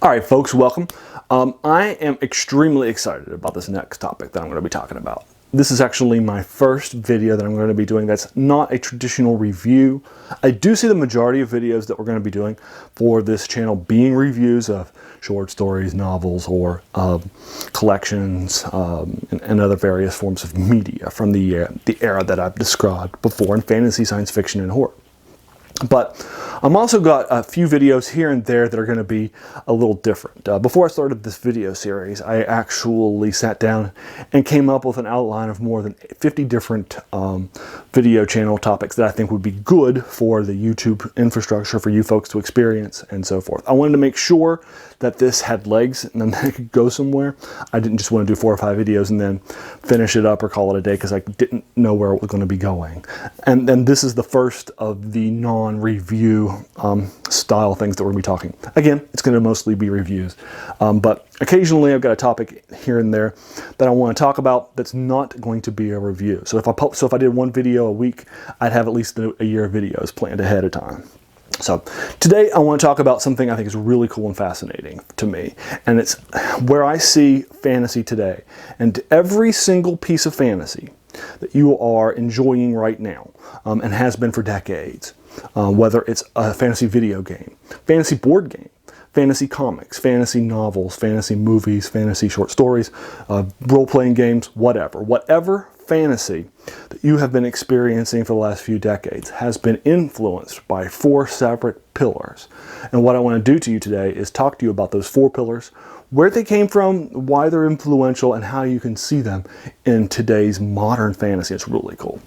All right, folks, welcome. I am extremely excited about this next topic that I'm going to be talking about. This is actually my first video that I'm going to be doing that's not a traditional review. I do see the majority of videos that we're going to be doing for this channel being reviews of short stories, novels, or collections, and other various forms of media from the era that I've described before in fantasy, science fiction, and horror. But I'm also got a few videos here and there that are going to be a little different. Before I started this video series, I actually sat down and came up with an outline of more than 50 different video channel topics that I think would be good for the YouTube infrastructure for you folks to experience and so forth. I wanted to make sure that this had legs and then it could go somewhere. I didn't just want to do 4 or 5 videos and then finish it up or call it a day because I didn't know where it was going to be going. And then this is the first of the non-review style things that we're going to be talking. Again, it's going to mostly be reviews, but occasionally I've got a topic here and there that I want to talk about that's not going to be a review. So if I did one video a week, I'd have at least a year of videos planned ahead of time. So today I want to talk about something I think is really cool and fascinating to me, and it's where I see fantasy today. And every single piece of fantasy that you are enjoying right now and has been for decades, whether it's a fantasy video game, fantasy board game, fantasy comics, fantasy novels, fantasy movies, fantasy short stories, role-playing games, whatever fantasy that you have been experiencing for the last few decades has been influenced by 4 separate pillars. And what I want to do to you today is talk to you about those 4 pillars, where they came from, why they're influential, and how you can see them in today's modern fantasy. It's really cool.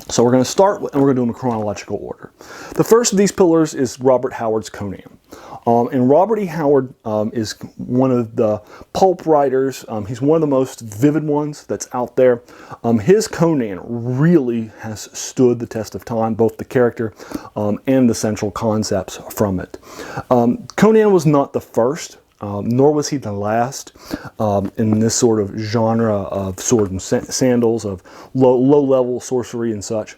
So we're going to start, and we're going to do them in chronological order. The first of these pillars is Robert Howard's Conan. And Robert E. Howard is one of the pulp writers. He's one of the most vivid ones that's out there. His Conan really has stood the test of time, both the character and the central concepts from it. Conan was not the first, nor was he the last in this sort of genre of sword and sandals, of low-level sorcery and such.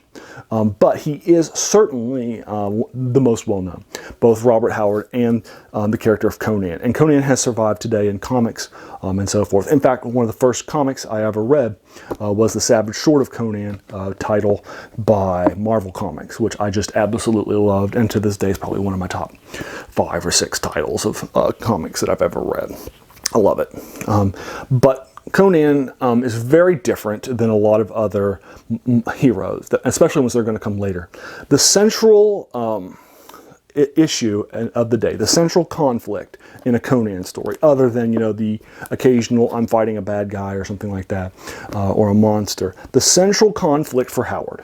But he is certainly the most well-known, both Robert Howard and the character of Conan. And Conan has survived today in comics and so forth. In fact, one of the first comics I ever read was The Savage Sword of Conan title by Marvel Comics, which I just absolutely loved, and to this day is probably one of my top 5 or 6 titles of comics that I've ever read. I love it. But Conan is very different than a lot of other heroes, especially ones that are going to come later. The central issue of the day, the central conflict in a Conan story, other than, the occasional I'm fighting a bad guy or something like that, or a monster, the central conflict for Howard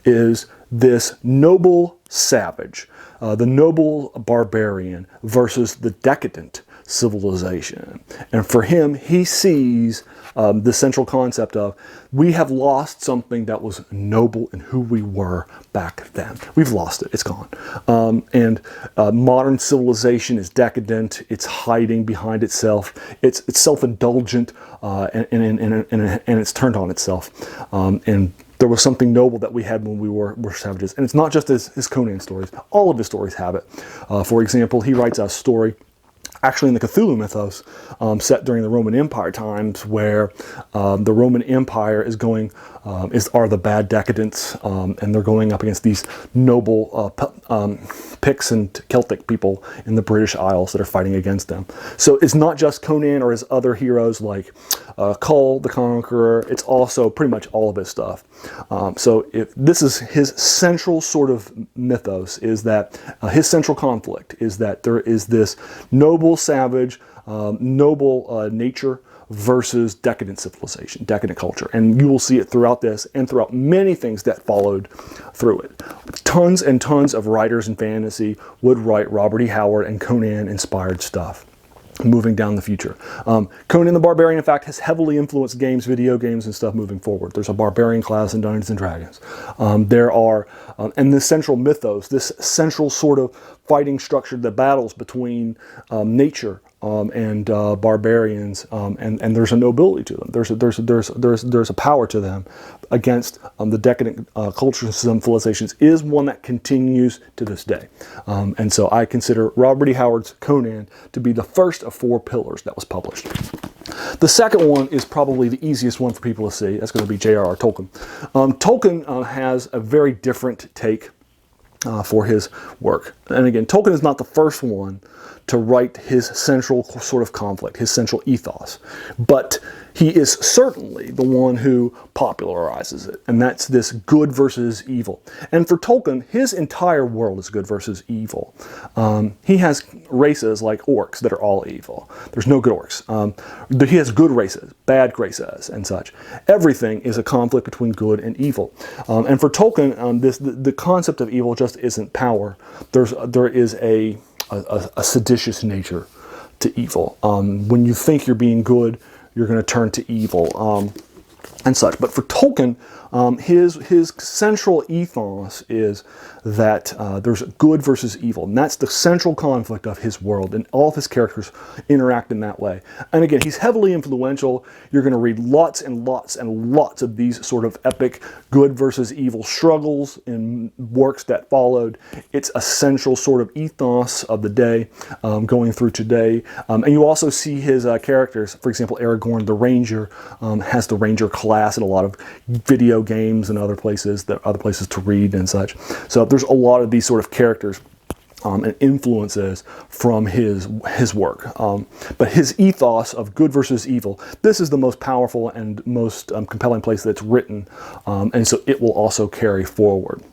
is this noble savage, the noble barbarian versus the decadent civilization. And for him, he sees the central concept of we have lost something that was noble in who we were back then. We've lost it. It's gone. And modern civilization is decadent. It's hiding behind itself. It's self-indulgent, and it's turned on itself. And there was something noble that we had when we were savages. And it's not just his Conan stories. All of his stories have it. For example, he writes a story actually in the Cthulhu mythos, set during the Roman Empire times, where the Roman Empire is are the bad decadents, and they're going up against these noble Picts and Celtic people in the British Isles that are fighting against them. So it's not just Conan or his other heroes like Kull the Conqueror. It's also pretty much all of his stuff. So if this is his central sort of mythos, is that his central conflict is that there is this noble savage, noble nature versus decadent civilization, decadent culture. And you will see it throughout this and throughout many things that followed through it. Tons and tons of writers in fantasy would write Robert E. Howard and Conan inspired stuff moving down the future. Conan the Barbarian, in fact, has heavily influenced games, video games, and stuff moving forward. There's a barbarian class in Dungeons and Dragons. There are, and this central mythos, this central sort of fighting structure, the battles between nature and barbarians, and there's a nobility to them. There's a power to them against the decadent cultures and civilizations is one that continues to this day. And so I consider Robert E. Howard's Conan to be the first of 4 pillars that was published. The second one is probably the easiest one for people to see. That's going to be J.R.R. Tolkien. Tolkien has a very different take for his work. And again, Tolkien is not the first one to write his central sort of conflict, his central ethos, but he is certainly the one who popularizes it, and that's this good versus evil. And for Tolkien, his entire world is good versus evil. He has races like orcs that are all evil. There's no good orcs. He has good races, bad races, and such. Everything is a conflict between good and evil. And for Tolkien, the concept of evil just isn't power. There is a seditious nature to evil. When you think you're being good, you're going to turn to evil and such. But for Tolkien, his central ethos is that there's good versus evil, and that's the central conflict of his world, and all of his characters interact in that way. And again, he's heavily influential. You're going to read lots and lots and lots of these sort of epic good versus evil struggles in works that followed. It's a central sort of ethos of the day, going through today. And you also see his characters. For example, Aragorn the Ranger has the Ranger class in a lot of video games and other places to read and such. So there's a lot of these sort of characters and influences from his work. But his ethos of good versus evil, this is the most powerful and most compelling place that it's written, and so it will also carry forward.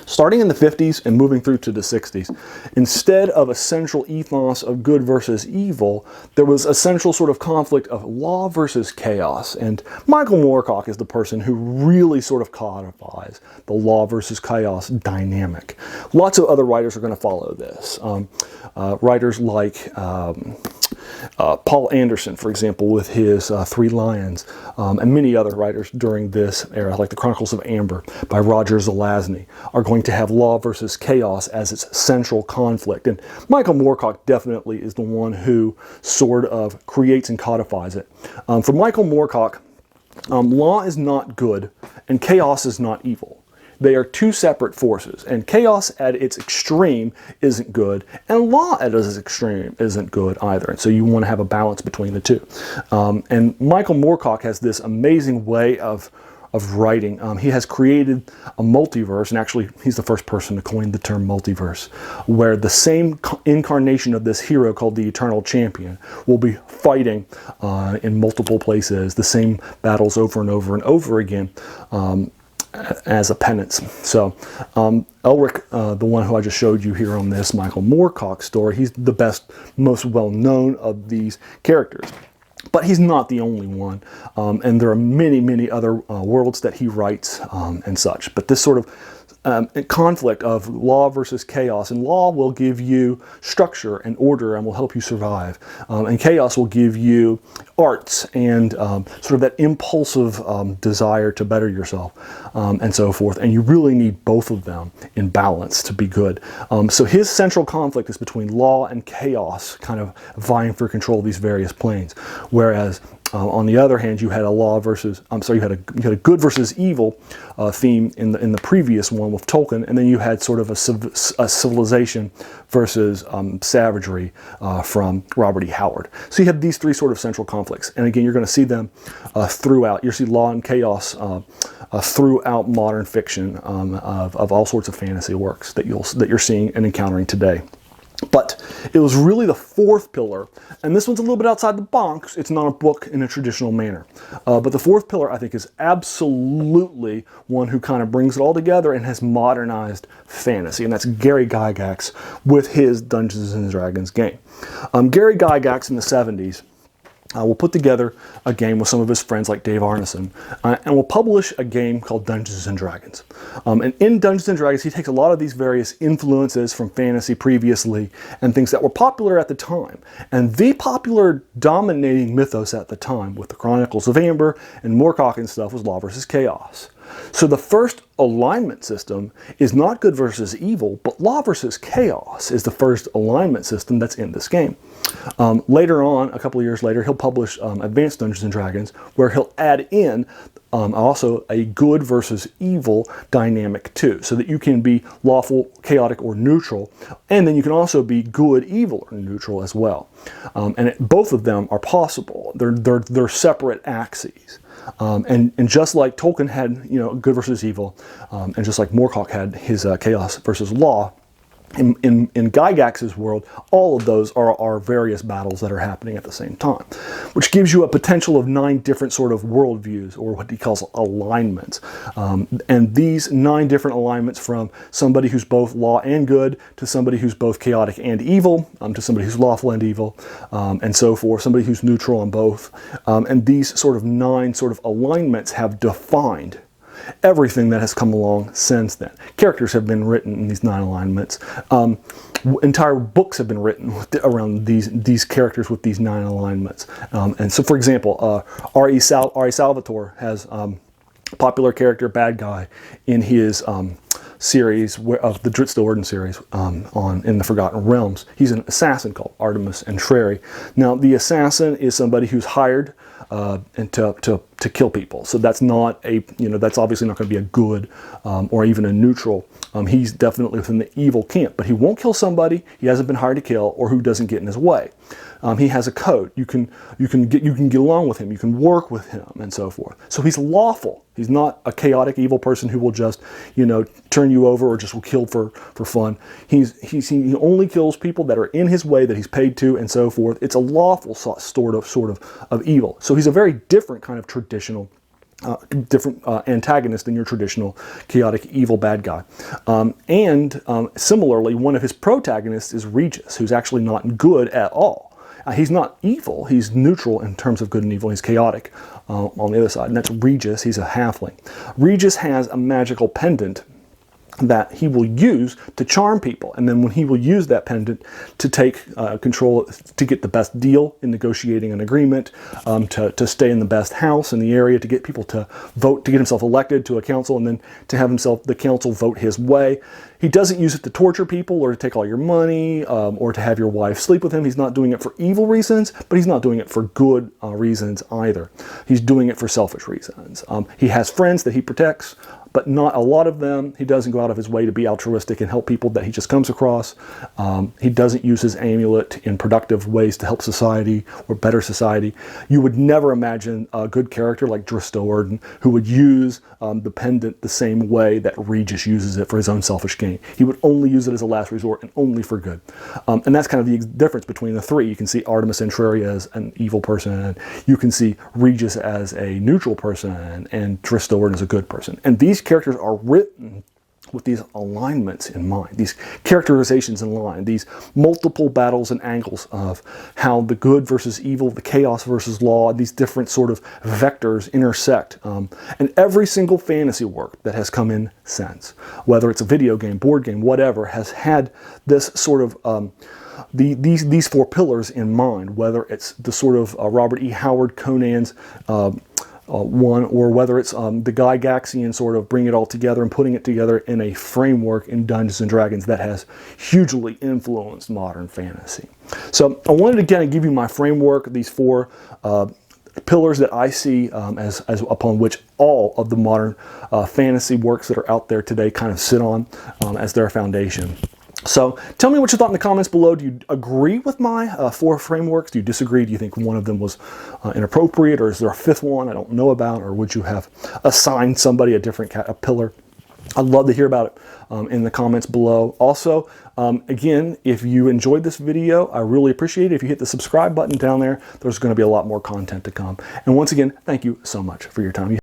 Starting in the 50s and moving through to the 60s, instead of a central ethos of good versus evil, there was a central sort of conflict of law versus chaos. And Michael Moorcock is the person who really sort of codifies the law versus chaos dynamic. Lots of other writers are going to follow this. Writers like Paul Anderson, for example, with his 3 Lions, and many other writers during this era, like the Chronicles of Amber by Roger Zelazny, are going to have law versus chaos as its central conflict. And Michael Moorcock definitely is the one who sort of creates and codifies it. For Michael Moorcock, law is not good and chaos is not evil. They are 2 separate forces, and chaos at its extreme isn't good, and law at its extreme isn't good either. And so you want to have a balance between the 2. And Michael Moorcock has this amazing way of writing. He has created a multiverse, and actually he's the first person to coin the term multiverse, where the same incarnation of this hero called the Eternal Champion will be fighting in multiple places, the same battles over and over and over again, as a penance. So Elric, the one who I just showed you here on this Michael Moorcock story, he's the best, most well-known of these characters. But he's not the only one, and there are many, many other worlds that he writes and such. But this sort of conflict of law versus chaos, and law will give you structure and order and will help you survive, and chaos will give you arts and sort of that impulsive desire to better yourself, and so forth. And you really need both of them in balance to be good. So his central conflict is between law and chaos, kind of vying for control of these various planes. Whereas on the other hand, you had a law versus, you had a good versus evil theme in the previous one with Tolkien, and then you had sort of a civilization versus savagery from Robert E. Howard. So you have these 3 sort of central conflicts, and again, you're going to see them throughout. You'll see law and chaos throughout modern fiction of all sorts of fantasy works that you're seeing and encountering today. But it was really the 4th pillar, and this one's a little bit outside the box. It's not a book in a traditional manner. But the 4th pillar, I think, is absolutely one who kind of brings it all together and has modernized fantasy, and that's Gary Gygax with his Dungeons & Dragons game. Gary Gygax in the 70s will put together a game with some of his friends like Dave Arneson, and will publish a game called Dungeons & Dragons. And in Dungeons & Dragons, he takes a lot of these various influences from fantasy previously and things that were popular at the time. And the popular dominating mythos at the time with the Chronicles of Amber and Moorcock and stuff was law versus chaos. So the first alignment system is not good versus evil, but law versus chaos is the first alignment system that's in this game. Later on, a couple of years later, he'll publish Advanced Dungeons & Dragons, where he'll add in also a good versus evil dynamic too, so that you can be lawful, chaotic, or neutral, and then you can also be good, evil, or neutral as well. Both of them are possible. They're separate axes. And just like Tolkien had, good versus evil, and just like Moorcock had his chaos versus law, in Gygax's world, all of those are various battles that are happening at the same time, which gives you a potential of 9 different sort of worldviews, or what he calls alignments. And these 9 different alignments, from somebody who's both law and good, to somebody who's both chaotic and evil, to somebody who's lawful and evil, and so forth, somebody who's neutral on both. And these sort of 9 sort of alignments have defined everything that has come along since then. Characters have been written in these 9 alignments. Entire books have been written around these characters with these 9 alignments. And so, for example, R.E. Salvatore has a popular character, bad guy, in his series of the Drizzt Do'Urden series in the Forgotten Realms. He's an assassin called Artemis Entreri. Now, the assassin is somebody who's hired and to kill people. So that's not that's obviously not going to be a good or even a neutral. He's definitely within the evil camp, but he won't kill somebody he hasn't been hired to kill or who doesn't get in his way. He has a code. You can get along with him. You can work with him, and so forth. So he's lawful. He's not a chaotic evil person who will just turn you over or just will kill for fun. He only kills people that are in his way, that he's paid to, and so forth. It's a lawful sort of evil. So he's a very different kind of traditional. Antagonist than your traditional chaotic evil bad guy. Similarly, one of his protagonists is Regis, who's actually not good at all. He's not evil, he's neutral in terms of good and evil, he's chaotic on the other side, and that's Regis. He's a halfling. Regis has a magical pendant that he will use to charm people, and then when he will use that pendant to take control, to get the best deal in negotiating an agreement, to stay in the best house in the area, to get people to vote, to get himself elected to a council, and then to have the council vote his way. He doesn't use it to torture people or to take all your money or to have your wife sleep with him. He's not doing it for evil reasons, but he's not doing it for good reasons either. He's doing it for selfish reasons. He has friends that he protects, but not a lot of them. He doesn't go out of his way to be altruistic and help people that he just comes across. He doesn't use his amulet in productive ways to help society or better society. You would never imagine a good character like Drizzt Do'Urden who would use the pendant the same way that Regis uses it for his own selfish gain. He would only use it as a last resort and only for good. And that's kind of the difference between the 3. You can see Artemis Entreri as an evil person, and you can see Regis as a neutral person, and Drizzt Do'Urden as a good person. And these characters are written with these alignments in mind, these characterizations in mind, these multiple battles and angles of how the good versus evil, the chaos versus law, these different sort of vectors intersect. And every single fantasy work that has come in since, whether it's a video game, board game, whatever, has had this sort of these 4 pillars in mind, whether it's the sort of Robert E. Howard Conan's one, or whether it's the Gygaxian sort of bring it all together and putting it together in a framework in Dungeons & Dragons that has hugely influenced modern fantasy. So I wanted to kind of give you my framework, these 4 pillars that I see as upon which all of the modern fantasy works that are out there today kind of sit on as their foundation. So tell me what you thought in the comments below. Do you agree with my 4 frameworks? Do you disagree? Do you think one of them was inappropriate, or is there a 5th one I don't know about, or would you have assigned somebody a different pillar? I'd love to hear about it in the comments below. Also, again, if you enjoyed this video, I really appreciate it if you hit the subscribe button down there. There's going to be a lot more content to come. And once again, thank you so much for your time.